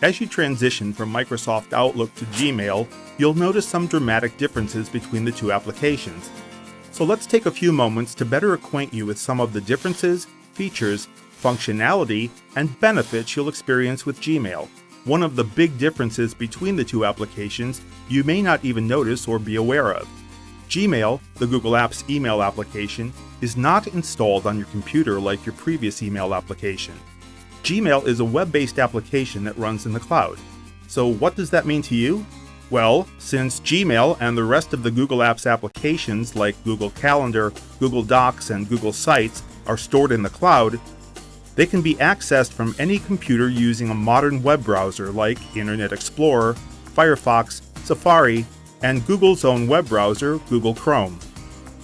As you transition from Microsoft Outlook to Gmail, you'll notice some dramatic differences between the two applications. So let's take a few moments to better acquaint you with some of the differences, features, functionality, and benefits you'll experience with Gmail. One of the big differences between the two applications you may not even notice or be aware of. Gmail, the Google Apps email application, is not installed on your computer like your previous email application. Gmail is a web-based application that runs in the cloud. So what does that mean to you? Well, since Gmail and the rest of the Google Apps applications like Google Calendar, Google Docs, and Google Sites are stored in the cloud, they can be accessed from any computer using a modern web browser like Internet Explorer, Firefox, Safari, and Google's own web browser, Google Chrome.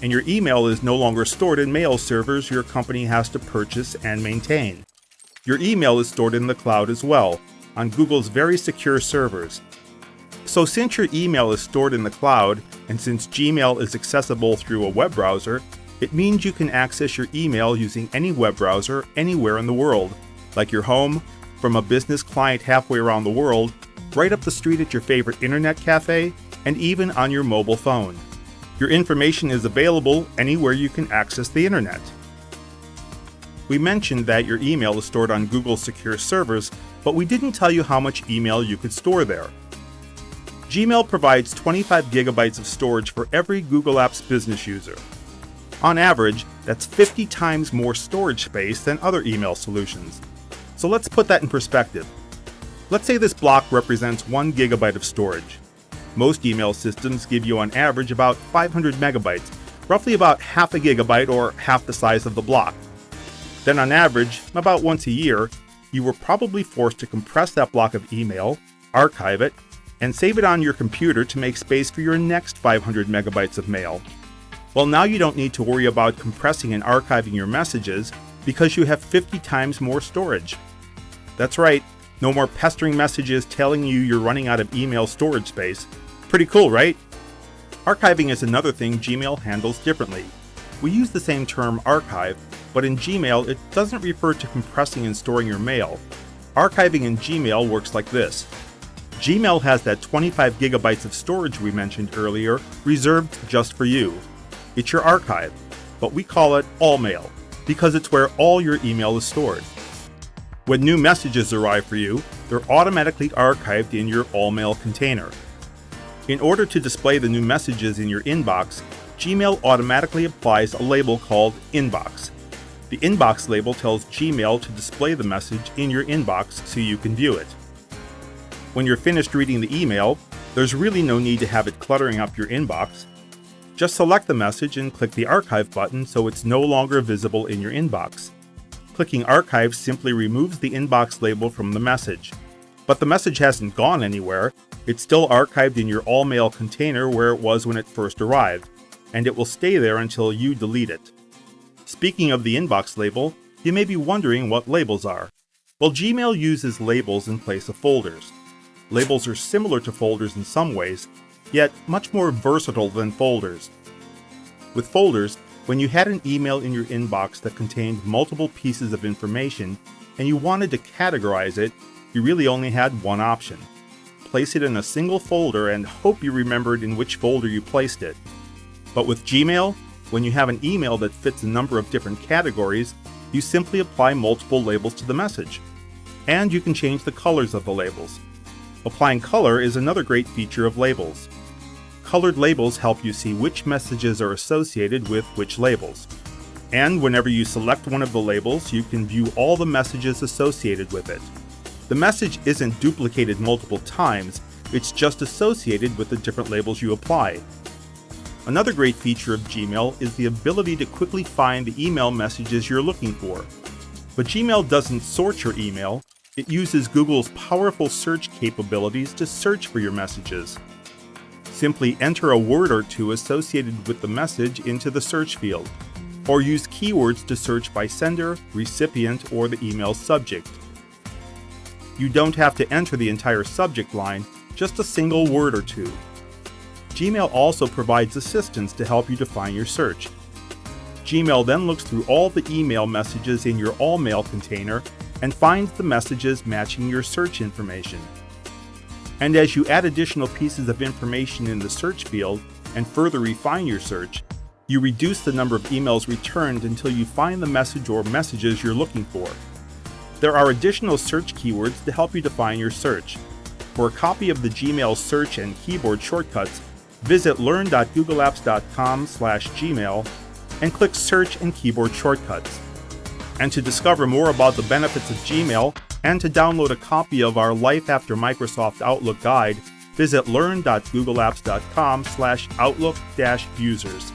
And your email is no longer stored in mail servers your company has to purchase and maintain. Your email is stored in the cloud as well, on Google's very secure servers. So since your email is stored in the cloud, and since Gmail is accessible through a web browser, it means you can access your email using any web browser anywhere in the world, like your home, from a business client halfway around the world, right up the street at your favorite internet cafe, and even on your mobile phone. Your information is available anywhere you can access the internet. We mentioned that your email is stored on Google's secure servers, but we didn't tell you how much email you could store there. Gmail provides 25 gigabytes of storage for every Google Apps business user. On average, that's 50 times more storage space than other email solutions. So let's put that in perspective. Let's say this block represents 1 gigabyte of storage. Most email systems give you on average about 500 megabytes, roughly about half a gigabyte or half the size of the block. Then on average, about once a year, you were probably forced to compress that block of email, archive it, and save it on your computer to make space for your next 500 megabytes of mail. Well, now you don't need to worry about compressing and archiving your messages because you have 50 times more storage. That's right, no more pestering messages telling you you're running out of email storage space. Pretty cool, right? Archiving is another thing Gmail handles differently. We use the same term archive, but in Gmail it doesn't refer to compressing and storing your mail. Archiving in Gmail works like this. Gmail has that 25 gigabytes of storage we mentioned earlier reserved just for you. It's your archive, but we call it All Mail because it's where all your email is stored. When new messages arrive for you, they're automatically archived in your All Mail container. In order to display the new messages in your inbox, Gmail automatically applies a label called Inbox. The Inbox label tells Gmail to display the message in your inbox so you can view it. When you're finished reading the email, there's really no need to have it cluttering up your inbox. Just select the message and click the Archive button so it's no longer visible in your inbox. Clicking Archive simply removes the inbox label from the message. But the message hasn't gone anywhere, it's still archived in your All Mail container where it was when it first arrived, and it will stay there until you delete it. Speaking of the inbox label, you may be wondering what labels are. Well, Gmail uses labels in place of folders. Labels are similar to folders in some ways, yet much more versatile than folders. With folders, when you had an email in your inbox that contained multiple pieces of information and you wanted to categorize it, you really only had one option. Place it in a single folder and hope you remembered in which folder you placed it. But with Gmail, when you have an email that fits a number of different categories, you simply apply multiple labels to the message. And you can change the colors of the labels. Applying color is another great feature of labels. Colored labels help you see which messages are associated with which labels. And whenever you select one of the labels, you can view all the messages associated with it. The message isn't duplicated multiple times, it's just associated with the different labels you apply. Another great feature of Gmail is the ability to quickly find the email messages you're looking for. But Gmail doesn't sort your email, it uses Google's powerful search capabilities to search for your messages. Simply enter a word or two associated with the message into the search field, or use keywords to search by sender, recipient, or the email subject. You don't have to enter the entire subject line, just a single word or two. Gmail also provides assistance to help you define your search. Gmail then looks through all the email messages in your All Mail container and finds the messages matching your search information. And as you add additional pieces of information in the search field and further refine your search, you reduce the number of emails returned until you find the message or messages you're looking for. There are additional search keywords to help you define your search. For a copy of the Gmail search and keyboard shortcuts, visit learn.googleapps.com/gmail and click Search and Keyboard Shortcuts. And to discover more about the benefits of Gmail and to download a copy of our Life After Microsoft Outlook guide, visit learn.googleapps.com/outlook-users.